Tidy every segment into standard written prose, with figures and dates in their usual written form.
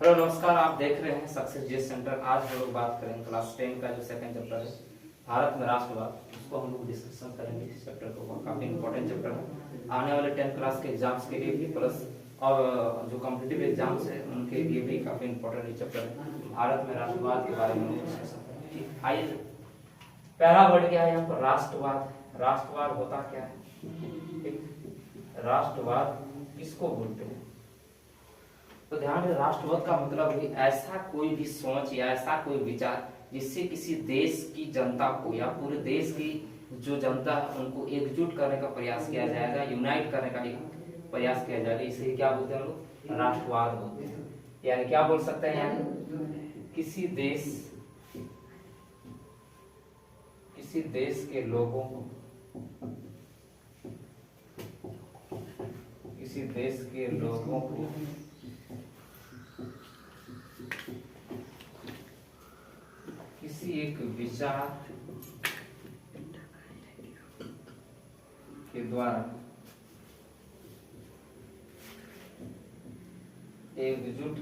Hello नमस्कार, आप देख रहे हैं सक्सेस जी सेंटर। आज हम लोग बात करेंगे क्लास 10 का जो सेकंड चैप्टर है भारत में राष्ट्रवाद, उसको हम लोग डिस्कशन करेंगे। इस चैप्टर को काफी इंपॉर्टेंट चैप्टर है, आने वाले 10 क्लास के एग्जाम्स के लिए भी प्लस और जो कॉम्पिटिटिव एग्जाम्स है उनके लिए भी काफी इंपॉर्टेंट ये चैप्टर है। भारत में राष्ट्रवाद के बारे में डिस्कशन करेंगे। आइए, पहला वर्ड क्या है यहाँ पर? राष्ट्रवाद। राष्ट्रवाद होता क्या है? राष्ट्रवाद किसको बोलते हैं? तो ध्यान रहे, राष्ट्रवाद का मतलब है ऐसा कोई भी सोच या ऐसा कोई विचार जिससे किसी देश की जनता को या पूरे देश की जो जनता है उनको एकजुट करने का प्रयास किया जाएगा, यूनाइट करने का एक प्रयास किया जाएगा। इसे क्या बोलते हैं हम लोग? राष्ट्रवाद बोलते हैं। यानी क्या बोल सकते हैं? यानी किसी देश के लोगों को, किसी देश के लोगों को किसी एक विचार के द्वारा एकजुट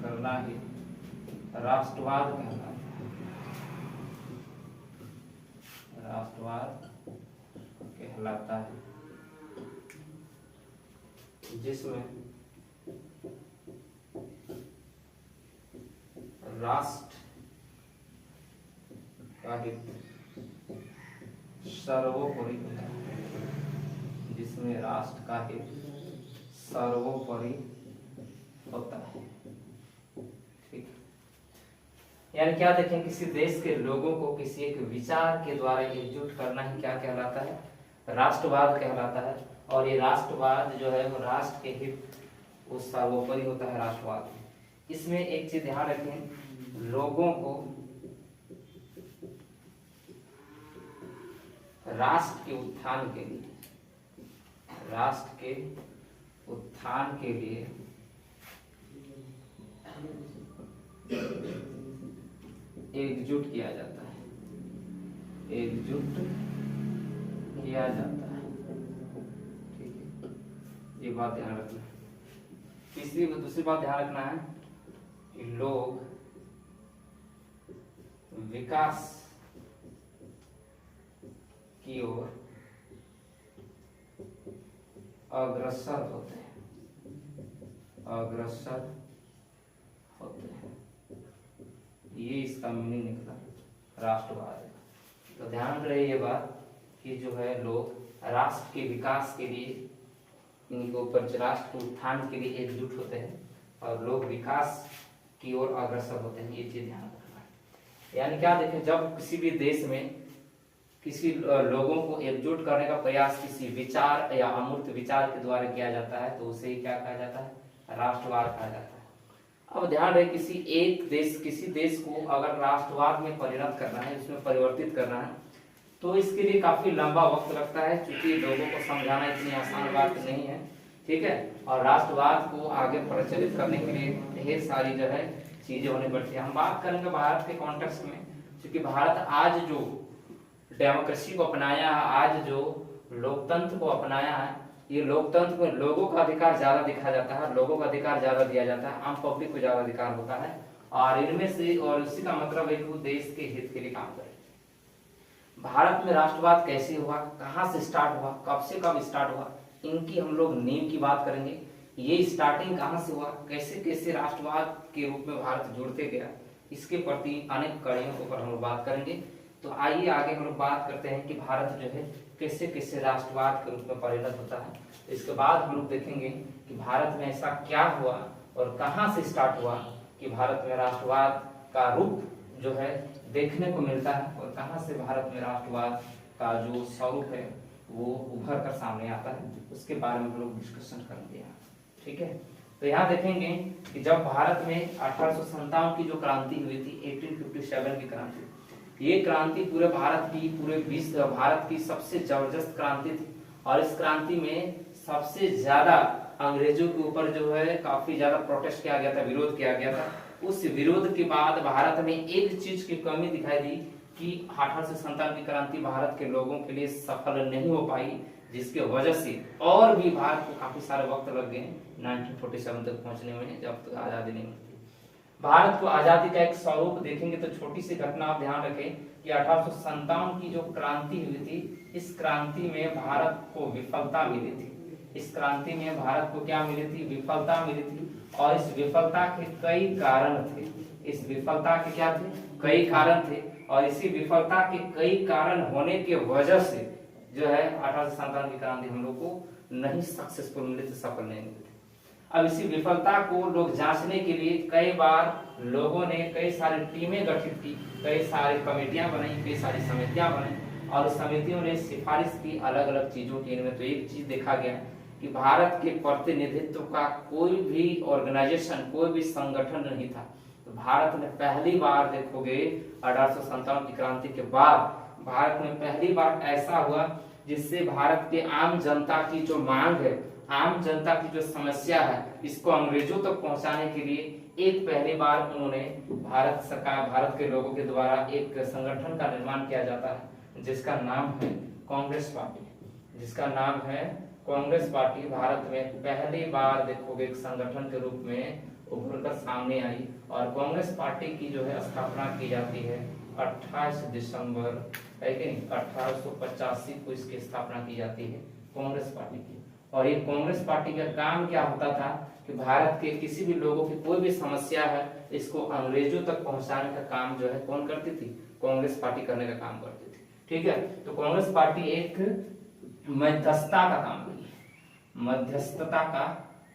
करना ही राष्ट्रवाद कहलाता है। राष्ट्रवाद कहलाता है, जिसमें राष्ट्र का हित सर्वोपरि होता है, जिसमें राष्ट्र का हित सर्वोपरि होता है। ठीक, यानी क्या देखें, किसी देश के लोगों को किसी एक विचार के द्वारा एकजुट करना ही क्या कहलाता है? राष्ट्रवाद कहलाता है। और ये राष्ट्रवाद जो है वो राष्ट्र के हित वो सर्वोपरि होता है राष्ट्रवाद। इसमें एक चीज ध्यान रखें, लोगों को राष्ट्र के उत्थान के लिए, राष्ट्र के उत्थान के लिए एकजुट किया जाता है, एकजुट किया जाता है। ठीक है, ये बात ध्यान रखना है। दूसरी बात ध्यान रखना है कि लोग विकास की ओर अग्रसर होते हैं, अग्रसर होते हैं। ये इसका मीनिंग निकला राष्ट्रवाद। तो ध्यान रहे ये बात कि जो है लोग राष्ट्र के विकास के लिए, इनके ऊपर राष्ट्र के उत्थान के लिए एकजुट होते हैं और लोग विकास की ओर अग्रसर होते हैं। ये चीज ध्यान रखना है। यानी क्या देखें, जब किसी भी देश में किसी लोगों को एकजुट करने का प्रयास किसी विचार या अमूर्त विचार के द्वारा किया जाता है तो उसे क्या कहा जाता है? राष्ट्रवाद कहा जाता है। अब ध्यान रहे, किसी देश को अगर राष्ट्रवाद में परिणत करना है, उसमें परिवर्तित करना है, तो इसके लिए काफी लंबा वक्त लगता है, क्योंकि लोगों को समझाना इतनी आसान बात नहीं है। ठीक है, और राष्ट्रवाद को आगे प्रचलित करने के लिए ढेर सारी जो है चीजें होनी पड़ती है। हम बात करेंगे भारत के कॉन्टेक्स्ट में, क्योंकि भारत आज जो डेमोक्रेसी को अपनाया है, आज जो लोकतंत्र को अपनाया है, ये लोकतंत्र में लोगों का अधिकार ज्यादा दिखा जाता है, लोगों का अधिकार ज्यादा दिया जाता है, आम पब्लिक को ज्यादा अधिकार होता है। और इनमें से, और इसी का मतलब है कि वो देश के हित के लिए काम करे। भारत में राष्ट्रवाद कैसे हुआ, कहाँ से स्टार्ट हुआ, कब से कब स्टार्ट हुआ, इनकी हम लोग नींव की बात करेंगे। ये स्टार्टिंग कहाँ से हुआ, कैसे कैसे राष्ट्रवाद के रूप में भारत जुड़ते गया, इसके प्रति अनेक कड़ियों के ऊपर हम लोग बात करेंगे। तो आइए आगे हम लोग बात करते हैं कि भारत जो है कैसे कैसे राष्ट्रवाद के रूप में परिणत होता है। इसके बाद हम लोग देखेंगे कि भारत में ऐसा क्या हुआ और कहाँ से स्टार्ट हुआ कि भारत में राष्ट्रवाद का रूप जो है देखने को मिलता है, और कहां से भारत में राष्ट्रवाद का जो स्वरूप है वो उभर कर सामने आता है, उसके बारे में हम लोग डिस्कशन करेंगे यहाँ। ठीक है, तो यहाँ देखेंगे कि जब भारत में 1857 की जो क्रांति हुई थी, 1857 की क्रांति, ये क्रांति पूरे विश्व भारत की सबसे जबरदस्त क्रांति थी। और इस क्रांति में सबसे ज्यादा अंग्रेजों के ऊपर जो है काफी ज्यादा प्रोटेस्ट किया गया था, विरोध किया गया था। उस विरोध के बाद भारत में एक चीज की कमी दिखाई दी कि 1857 की क्रांति भारत के लोगों के लिए सफल नहीं हो पाई, जिसके वजह से और भी भारत को काफी सारे वक्त लग गए 1947 तक पहुंचने में, जब तक आजादी नहीं मिलती। भारत को आजादी का एक स्वरूप देखेंगे तो छोटी सी घटना आप ध्यान रखें कि 1857 की जो क्रांति हुई थी, इस क्रांति में भारत को विफलता मिली थी। इस क्रांति में भारत को क्या मिली थी? विफलता मिली थी। और इस विफलता के कई कारण थे। इस विफलता के क्या थे? कई कारण थे। और इसी विफलता के कई कारण होने के वजह से जो है 1857 की क्रांति हम लोग को नहीं सक्सेसफुल मिली थी, सफल नहीं मिली थी। अब इसी विफलता को लोग जांचने के लिए कई बार लोगों ने कई सारी टीमें गठित की, कई सारी कमेटियां बनाई, कई सारी समितियां बनाई और समितियों ने सिफारिश की अलग अलग चीजों की। इनमें तो एक चीज देखा गया कि भारत के प्रतिनिधित्व का कोई भी ऑर्गेनाइजेशन, कोई भी संगठन नहीं था। तो भारत में पहली बार देखोगे 1857 की क्रांति के बाद भारत में पहली बार ऐसा हुआ जिससे भारत के आम जनता की जो मांग है, आम जनता की जो समस्या है, इसको अंग्रेजों तक पहुंचाने के लिए एक पहली बार उन्होंने भारत सरकार, भारत के लोगों के द्वारा एक संगठन का निर्माण किया जाता है जिसका नाम है कांग्रेस पार्टी। जिसका नाम है कांग्रेस पार्टी भारत में पहली बार देखोगे एक संगठन के रूप में उभरकर सामने आई। और कांग्रेस पार्टी की जो है स्थापना की जाती है 28 दिसंबर 1885 को इसकी स्थापना की जाती है कांग्रेस पार्टी की। और ये कांग्रेस पार्टी का काम क्या होता था कि भारत के किसी भी लोगों की कोई भी समस्या है, इसको अंग्रेजों तक पहुंचाने का काम जो है कौन करती थी? कांग्रेस पार्टी करने का काम करती थी। ठीक है, तो कांग्रेस पार्टी एक मध्यस्थता का काम करी,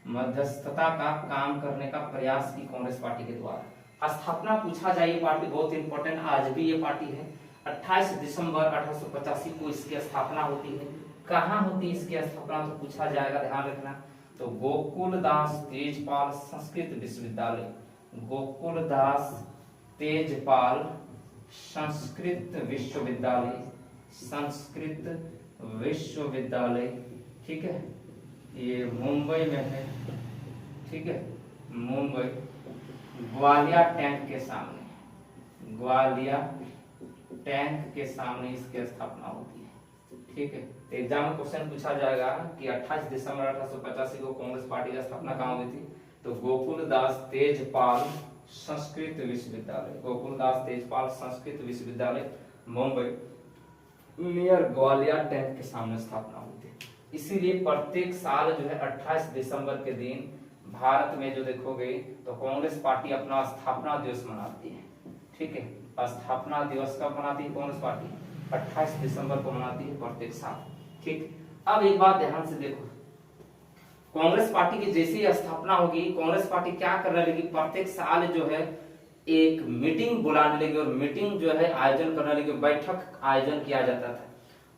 मध्यस्थता का काम करने का प्रयास की कांग्रेस पार्टी के द्वारा। स्थापना पूछा जाए, ये पार्टी बहुत इंपॉर्टेंट आज भी ये पार्टी है। 28 दिसंबर 1885 को इसकी स्थापना होती है। कहाँ होती है इसकी स्थापना तो पूछा जाएगा, ध्यान रखना। तो गोकुलदास तेजपाल संस्कृत विश्वविद्यालय, गोकुलदास तेजपाल संस्कृत विश्वविद्यालय, संस्कृत विश्वविद्यालय, ठीक है, ये मुंबई में है। ठीक है, मुंबई, ग्वालियर टैंक के सामने, ग्वालियर टैंक के सामने इसकी स्थापना होती है। ठीक है, एग्जाम में क्वेश्चन पूछा जाएगा कि 28 दिसंबर 1885 को कांग्रेस पार्टी की स्थापना कहाँ हुई थी? तो गोकुलदास तेजपाल संस्कृत विश्वविद्यालय, गोकुलदास तेजपाल संस्कृत विश्वविद्यालय मुंबई नियर ग्वालियर टैंक के सामने स्थापना हुई थी। इसीलिए प्रत्येक साल जो है 28 दिसंबर के दिन भारत में जो देखोगे तो कांग्रेस पार्टी अपना स्थापना दिवस मनाती है। ठीक है, स्थापना दिवस कब मनाती है कांग्रेस पार्टी? 28 दिसंबर को मनाती है प्रत्येक साल। ठीक, अब एक बात ध्यान से देखो, कांग्रेस पार्टी की जैसी स्थापना होगी, कांग्रेस पार्टी क्या करने लगी? प्रत्येक साल जो है एक मीटिंग बुलाने लगी और मीटिंग जो है आयोजन करने लगी, बैठक आयोजन किया जाता था।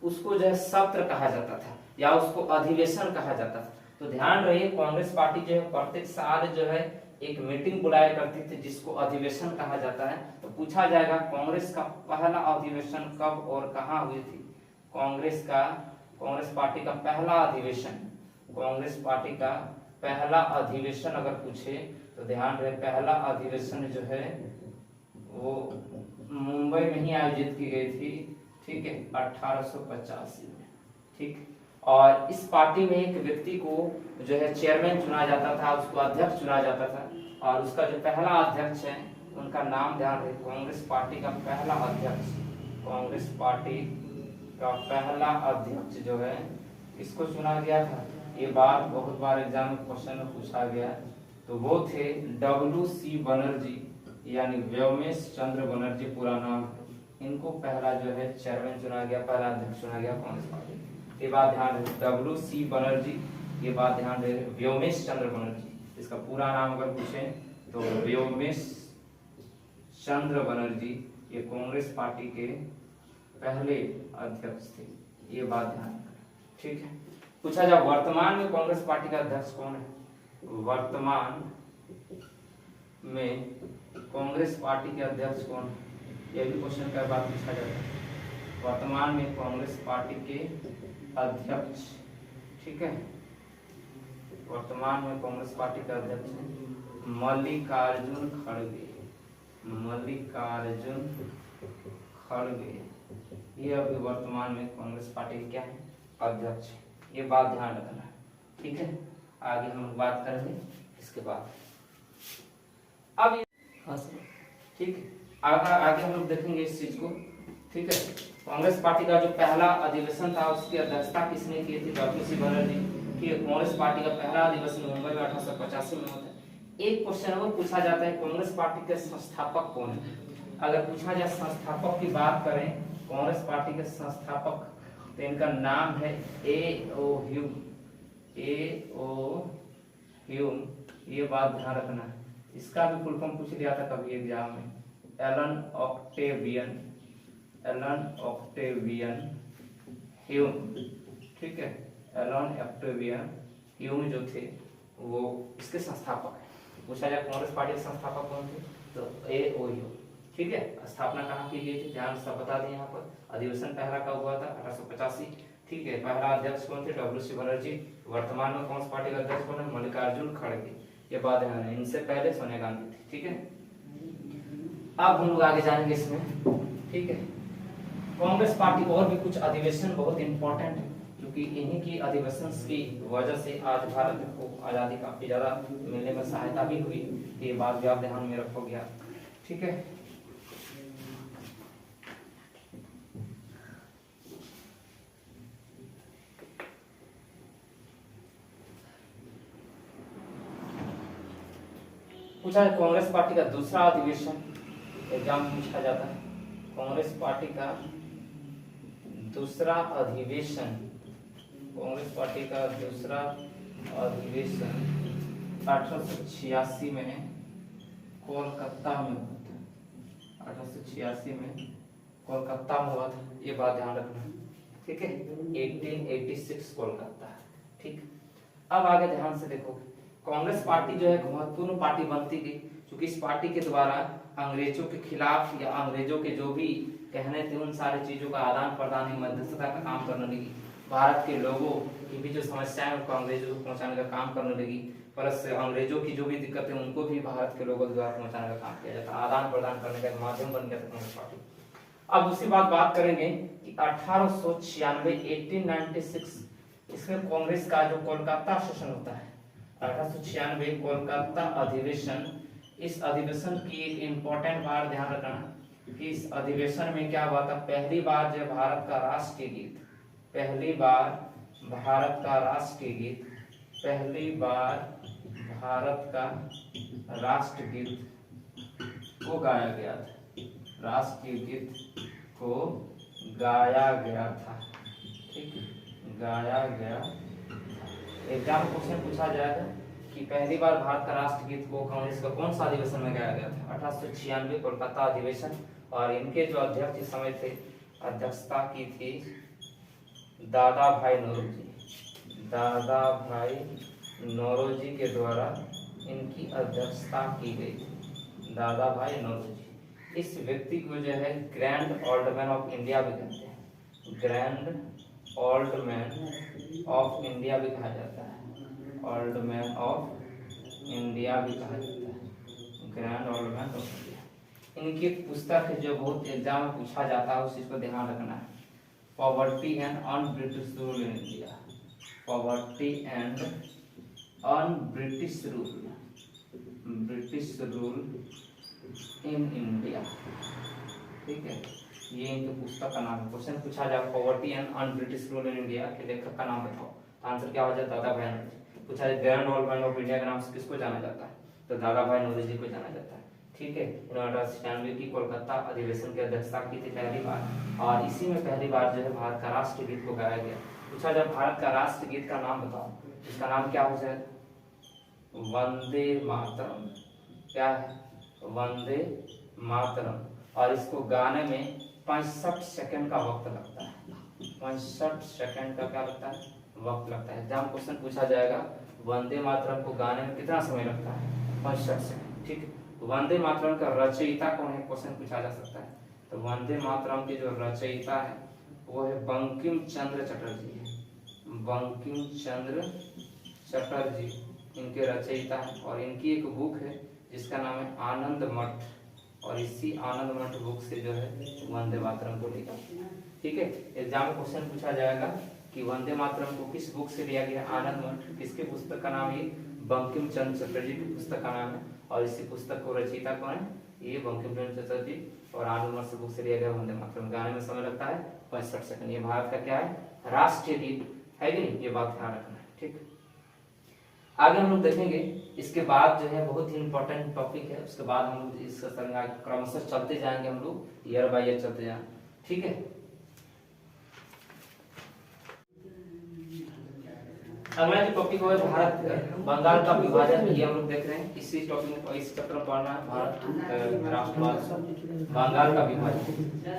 उसको जो है सत्र कहा जाता था या उसको अधिवेशन कहा जाता था। तो ध्यान रहिए, कांग्रेस पार्टी जो है प्रत्येक साल जो है एक मीटिंग बुलाया करती थी जिसको अधिवेशन कहा जाता है। तो पूछा जाएगा कांग्रेस का पहला अधिवेशन कब और कहाँ हुई थी? कांग्रेस पार्टी का पहला अधिवेशन, कांग्रेस पार्टी का पहला अधिवेशन अगर पूछे तो ध्यान रहे पहला अधिवेशन जो है वो मुंबई में ही आयोजित की गई थी। ठीक है, 1885 में। ठीक, और इस पार्टी में एक व्यक्ति को जो है चेयरमैन चुना जाता था, उसको अध्यक्ष चुना जाता था। और उसका जो पहला अध्यक्ष है उनका नाम ध्यान रहे, कांग्रेस पार्टी का पहला अध्यक्ष, कांग्रेस पार्टी का पहला अध्यक्ष जो है किसको चुना गया था? ये बात बहुत बार एग्जाम में क्वेश्चन में पूछा गया। तो वो थे WC बनर्जी, यानी व्योमेश चंद्र बनर्जी पूरा नाम। इनको पहला जो है चेयरमैन चुना गया, पहला अध्यक्ष चुना गया कांग्रेस पार्टी। ये बात ध्यान रहे, WC बनर्जी, ये बात ध्यान रहे, व्योमेश चंद्र बनर्जी। इसका पूरा नाम अगर पूछे तो व्योमेश चंद्र बनर्जी, ये कांग्रेस पार्टी के पहले अध्यक्ष थे। ये बात ध्यान रखें। ठीक है, पूछा जाए वर्तमान में कांग्रेस पार्टी का अध्यक्ष कौन है? वर्तमान में कांग्रेस पार्टी के अध्यक्ष कौन है? यह भी क्वेश्चन का बात पूछा जाता है। वर्तमान में कांग्रेस पार्टी के अध्यक्ष, ठीक है, वर्तमान में कांग्रेस पार्टी का अध्यक्ष है मल्लिकार्जुन खड़गे, मल्लिकार्जुन खड़गे। ये अभी वर्तमान में कांग्रेस पार्टी के क्या है? अध्यक्ष। ये बात ध्यान रखना, ठीक है। आगे हम बात करेंगे इसके बाद। अब हाँ सर, ठीक है, आगे हम लोग देखेंगे इस चीज को, ठीक है। कांग्रेस पार्टी का जो पहला अधिवेशन था उसकी अध्यक्षता किसने की थी? डब्ल्यू.सी. बनर्जी। ठीक है, कांग्रेस पार्टी का पहला अधिवेशन मुंबई में 1885 में होता है। एक क्वेश्चन और पूछा जाता है, कांग्रेस पार्टी के संस्थापक कौन है? अगर पूछा जाए संस्थापक की बात करें, कांग्रेस पार्टी के संस्थापक, तो इनका नाम है A.O. ह्यूम। A.O. ह्यूम, ये बात ध्यान रखना है। इसका भी फुल फॉर्म पूछ लिया था कभी एग्जाम में, एलन ऑक्टेवियन ह्यूम, ठीक है। एलन ऑक्टेवियन ह्यूम जो थे वो इसके संस्थापक है। पूछा जाए कांग्रेस पार्टी के संस्थापक कौन थे, तो A.O. ह्यूम, ठीक है। स्थापना कहाँ की गई थी, ध्यान से बता दें यहाँ पर। अधिवेशन पहला कब हुआ था? 1885, ठीक है। पहला अध्यक्ष कौन थे? डब्ल्यू.सी. बनर्जी। वर्तमान में कांग्रेस पार्टी का अध्यक्ष कौन है? मल्लिकार्जुन खड़गे। ये बात ध्यान है, इनसे पहले सोनिया गांधी थी, ठीक है। अब हम लोग आगे जाएंगे इसमें, ठीक है। कांग्रेस पार्टी और भी कुछ अधिवेशन बहुत इंपॉर्टेंट है, क्योंकि इन्हीं की अधिवेशन की वजह से आज भारत को आजादी काफी ज्यादा मिलने में सहायता भी हुई। ये बात भी आप ध्यान में रखोगे, ठीक है। पूछा है कांग्रेस पार्टी का दूसरा अधिवेशन, एग्जाम में पूछा जाता है। कांग्रेस पार्टी का दूसरा अधिवेशन, कांग्रेस पार्टी का दूसरा अधिवेशन 1886 में कोलकाता में हुआ था। 1886 में कोलकाता में हुआ था, ये बात ध्यान रखना, ठीक है। 1886 कोलकाता, ठीक। अब आगे ध्यान से देखो, कांग्रेस पार्टी जो है महत्वपूर्ण पार्टी बनती गई, क्योंकि इस पार्टी के द्वारा अंग्रेजों के खिलाफ या अंग्रेजों के जो भी कहने थे उन सारी चीजों का आदान प्रदान, मध्यस्थता का काम करने लगी। भारत के लोगों की भी जो समस्याएं उनको अंग्रेजों को पहुंचाने का काम करने लगी, प्लस अंग्रेजों की जो भी दिक्कतें उनको भी भारत के लोगों द्वारा पहुंचाने का काम किया जाता, आदान प्रदान करने का माध्यम बन गया था कांग्रेस पार्टी। अब उसी बात करेंगे कि 1896 1896 इसमें कांग्रेस का जो कोलकाता सेशन होता है, 1896 कोलकाता अधिवेशन। इस अधिवेशन की एक इंपॉर्टेंट बात ध्यान रखना कि इस अधिवेशन में क्या हुआ था? पहली बार जब भारत का राष्ट्रीय गीत, पहली बार भारत का राष्ट्रीय गीत, पहली बार भारत का राष्ट्रगीत को गाया गया था, राष्ट्रीय गीत को गाया गया था, ठीक, गाया गया। एग्जाम क्वेश्चन पूछा जाएगा कि पहली बार भारत का राष्ट्रगीत को कांग्रेस का कौन सा अधिवेशन में गाया गया था? 1896 कोलकाता अधिवेशन। और इनके जो अध्यक्ष इस समय थे, अध्यक्षता की थी दादा भाई नौरोजी। दादा भाई नौरोजी के द्वारा इनकी अध्यक्षता की गई थी, दादा भाई नौरोजी। इस व्यक्ति को जो है grand old man of India भी कहते हैं, grand old man of India भी कहा जाता है, ओल्ड मैन ऑफ इंडिया भी कहा जाता है, grand old man of India. इनकी एक पुस्तक है जो बहुत एग्जाम में पूछा जाता है, उस चीज को ध्यान रखना है, poverty and un British rule in India, poverty and un British rule, British rule in India, ठीक है। ये इनकी पुस्तक का नाम है। क्वेश्चन पूछा जाए poverty and un British rule in India के लेखक का नाम बताओ, आंसर क्या हो जाए? दादा भाई नौरोजी। पूछा जाए grand old man of India के नाम से किसको जाना जाता है? तो दादा भाई नौरोजी को जाना जाता है, ठीक है। इन्होंने 1896 की कोलकाता अधिवेशन की अध्यक्षता की थी पहली बार, और इसी में पहली बार जो है भारत का राष्ट्रगीत को गाया गया। पूछा जाए भारत का राष्ट्रगीत का नाम बताओ, इसका नाम क्या हो जाए? वंदे मातरम। क्या है? वंदे मातरम। और इसको गाने में 65 सेकंड का वक्त लगता है, 65 सेकंड का क्या लगता है? वक्त लगता है। एग्जाम क्वेश्चन पूछा जाएगा वंदे मातरम को गाने में कितना समय लगता है? 65 सेकंड, ठीक है। वंदे मातरम का रचयिता कौन है? क्वेश्चन पूछा जा सकता है। तो वंदे मातरम के जो रचयिता है वो है बंकिम चंद्र चटर्जी है, बंकिम चंद्र चटर्जी इनके रचयिता है। और इनकी एक बुक है जिसका नाम है आनंद मठ, और इसी आनंद मठ बुक से जो है वंदे मातरम को लिखा, ठीक है। एग्जाम में क्वेश्चन पूछा जाएगा कि वंदे मातरम को किस बुक से लिया गया, आनंद मठ। किसके पुस्तक का नाम, ये बंकिम चंद्र चटर्जी की पुस्तक का नाम है, और इसी पुस्तक को रचयिता कौन है, ये बंकिम चंद्र चटर्जी, और आनंद मठ से बुक से लिया गया वंदे मातरम। गाने में समय लगता है 65 सेकंड। ये भारत का क्या है, राष्ट्रीय गीत है कि नहीं, ये बात ध्यान रखना है। ठीक, आगे हम लोग देखेंगे। इसके बाद जो है बहुत ही इंपॉर्टेंट टॉपिक है, उसके बाद हम लोग इस क्रमशः चलते जाएंगे, हम लोग ईयर बाय ईयर चलते जाएंगे। ठीक है, अगला जो टॉपिक है भारत बंगाल का विभाजन, ये हम लोग देख रहे हैं। इसी टॉपिक में इस चैप्टर में पढ़ना है, भारत राष्ट्रवाद बंगाल का विभाजन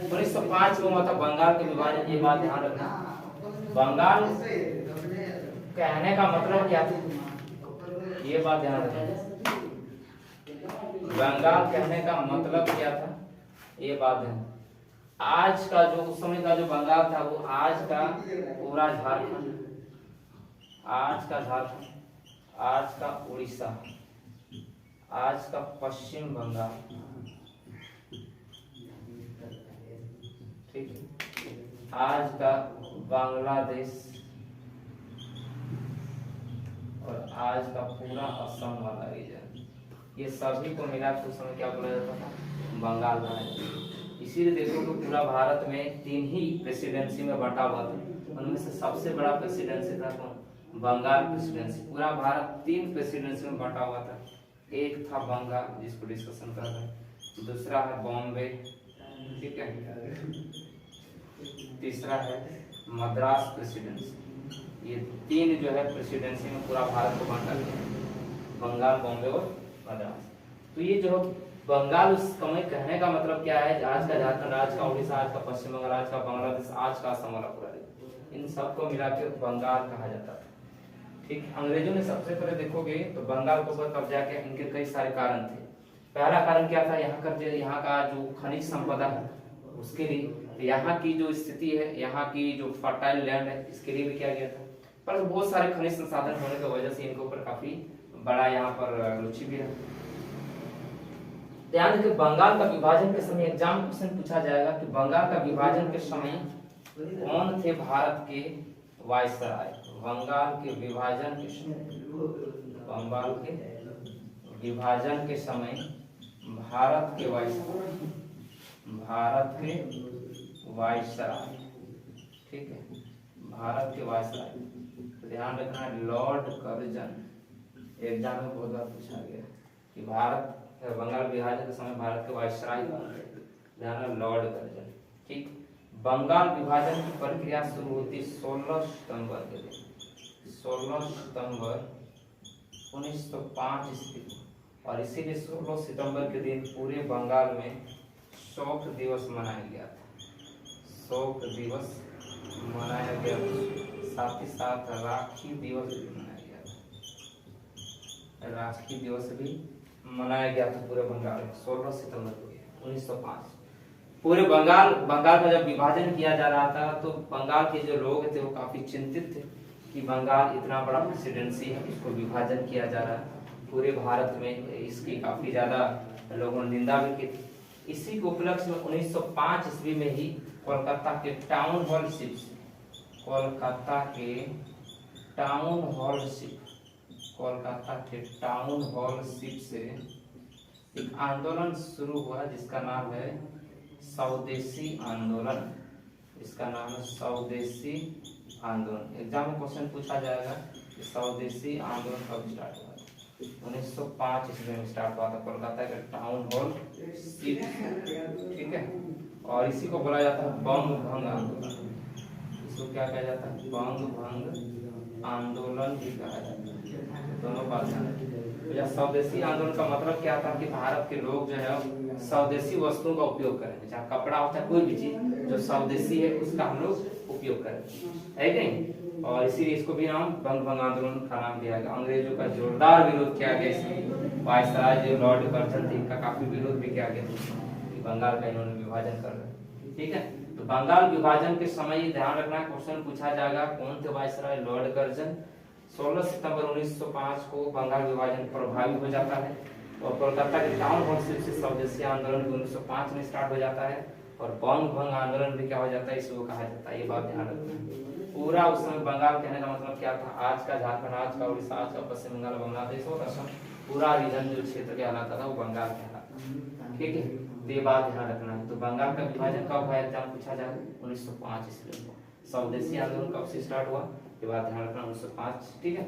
1905 में हुआ था बंगाल का विभाजन। ये बात ध्यान रखना, बंगाल कहने का मतलब क्या था, ये बात ध्यान रखना, बंगाल कहने का मतलब क्या था, ये बात है। आज का जो उस समय का जो बंगाल था, वो आज का पूरा झारखंड, आज का झारखंड, आज का उड़ीसा, आज का पश्चिम बंगाल, ठीक है, आज का बांग्लादेश, और आज का पूरा असम वाला रीजन, ये सभी को मिला के उस समय क्या बोला जाता था, बंगाल बोला जाता था। इसीलिए देखो कि पूरा भारत में 3 ही प्रेसिडेंसी में बंटा हुआ था। उनमें से सबसे बड़ा प्रेसिडेंसी था कौन, बंगाल प्रेसिडेंसी। पूरा भारत 3 प्रेसिडेंसी में बंटा हुआ था। एक था बंगाल, जिसको डिस्कशन कर रहे हैं, दूसरा है बॉम्बे, ठीक है, तीसरा है मद्रास प्रेसिडेंसी। ये 3 जो है प्रेसिडेंसी में पूरा भारत को बांटा गया, बंगाल, बॉम्बे और मद्रास। तो ये जो बंगाल, उस समय कहने का मतलब क्या है, आज का झारखंड, आज का उड़ीसा, आज का पश्चिम बंगाल, आज का बांग्लादेश, आज का असम वाला पूरा, इन सबको मिला के बंगाल कहा जाता था। ठीक, अंग्रेजों ने सबसे पहले देखोगे तो बंगाल के ऊपर कब्जा किया। इनके कई सारे कारण थे। पहला कारण क्या था, यहाँ का जो खनिज संपदा है उसके लिए, यहाँ की जो स्थिति है, यहाँ की जो फर्टाइल लैंड है, इसके लिए भी किया गया था। पर बहुत सारे खनिज संसाधन होने की वजह से इनके ऊपर काफी बड़ा यहाँ पर रुचि भी है। ध्यान रखिए, बंगाल का विभाजन के समय एग्जाम क्वेश्चन पूछा जाएगा कि बंगाल का विभाजन के समय कौन थे भारत के वायसराय। बंगाल के विभाजन के समय, बंगाल के विभाजन के समय भारत के वायसराय, भारत के वायसराय, ठीक है, भारत के वायसराय, ध्यान रखना लॉर्ड कर्जन। एग्जाम में बहुत बार पूछा गया कि भारत बंगाल विभाजन के समय भारत के वायसराय कौन थे, ध्यान रखना लॉर्ड कर्जन। ठीक, बंगाल विभाजन की प्रक्रिया शुरू होती 16 सितंबर के दिन, 16 सितंबर 1905 ईस्वी को, और इसीलिए 16 सितंबर के दिन पूरे बंगाल में शोक दिवस मनाया गया था। शोक दिवस मनाया गया था, साथ ही साथ राखी दिवस भी मनाया गया था। राखी दिवस भी मनाया गया था पूरे बंगाल में 16 सितंबर को 1905। पूरे बंगाल का जब विभाजन किया जा रहा था तो बंगाल के जो लोग थे वो काफी चिंतित थे कि बंगाल इतना बड़ा प्रेसिडेंसी है, इसको विभाजन किया जा रहा है पूरे भारत में, इसकी काफी ज्यादा लोगों ने निंदा भी की थी। इसी के उपलक्ष्य में 1905 ईस्वी में ही कोलकाता के टाउन हॉल शिप से, कोलकाता के टाउन हॉल शिप, कोलकाता के टाउन हॉल शिप से एक आंदोलन शुरू हुआ जिसका नाम है स्वदेशी आंदोलन। इसका नाम है स्वदेशी आंदोलन। एग्जाम में क्वेश्चन पूछा जाएगा कि स्वदेशी आंदोलन कब स्टार्ट हुआ। 1905 ईस्वी में स्टार्ट हुआ था कोलकाता के टाउन हॉल शिप, ठीक है, और इसी को बोला जाता है बंग भंग आंदोलन। इसको क्या कहा जाता है, बंग भंग आंदोलन भी कहा जाता है। दोनों बात है। स्वदेशी आंदोलन का मतलब क्या था कि भारत के लोग जो है स्वदेशी वस्तुओं का उपयोग करें, चाहे कपड़ा होता है, कोई भी चीज जो स्वदेशी है उसका हम लोग उपयोग करें, है कि नहीं। और इसीलिए इसको भी नाम बंग भंग आंदोलन का नाम दिया गया। अंग्रेजों का जोरदार विरोध किया गया इसमें। वायसराय जो लॉर्ड कर्जन थे इनका काफी विरोध भी किया गया कि बंगाल का इन्होंने विभाजन कर रहे, ठीक है। तो बंगाल विभाजन के समय ध्यान रखना, क्वेश्चन पूछा जाएगा कौन थे वायसराय, लॉर्ड कर्जन। 16 सितंबर 1905 को बंगाल विभाजन प्रभावी हो जाता है और कोलकाता के टाउन हॉल शिप से स्वदेशी आंदोलन 1905 में स्टार्ट हो जाता है और बंग भंग आंदोलन भी क्या हो जाता है, इसको कहा जाता है। ये बात ध्यान रखना है। पूरा उस समय बंगाल कहने का मतलब क्या था, आज का झारखंड, आज का उड़ीसा, आज का पश्चिम बंगाल, बांग्लादेश होता था, पूरा रीजन जो क्षेत्र कहलाता था वो बंगाल कहलाता। ठीक है, तो ये बात ध्यान रखना है। तो बंगाल का विभाजन कब हुआ, एग्जाम पूछा जाए 1905 ईस्वी में। स्वदेशी आंदोलन कब से स्टार्ट हुआ, ये बात ध्यान रखना, 1905। ठीक है,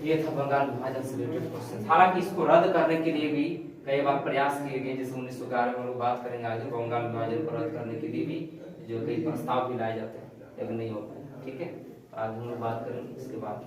ये था बंगाल विभाजन से रिलेटेड क्वेश्चन। हालांकि इसको रद्द करने के लिए भी कई बार प्रयास किए गए, जैसे 1911 में लोग बात करेंगे आगे, बंगाल विभाजन को रद्द करने के लिए भी जो कई प्रस्ताव भी लाए जाते हैं, लेकिन नहीं हो पाए। ठीक है, आज हम लोग बात करेंगे इसके बाद।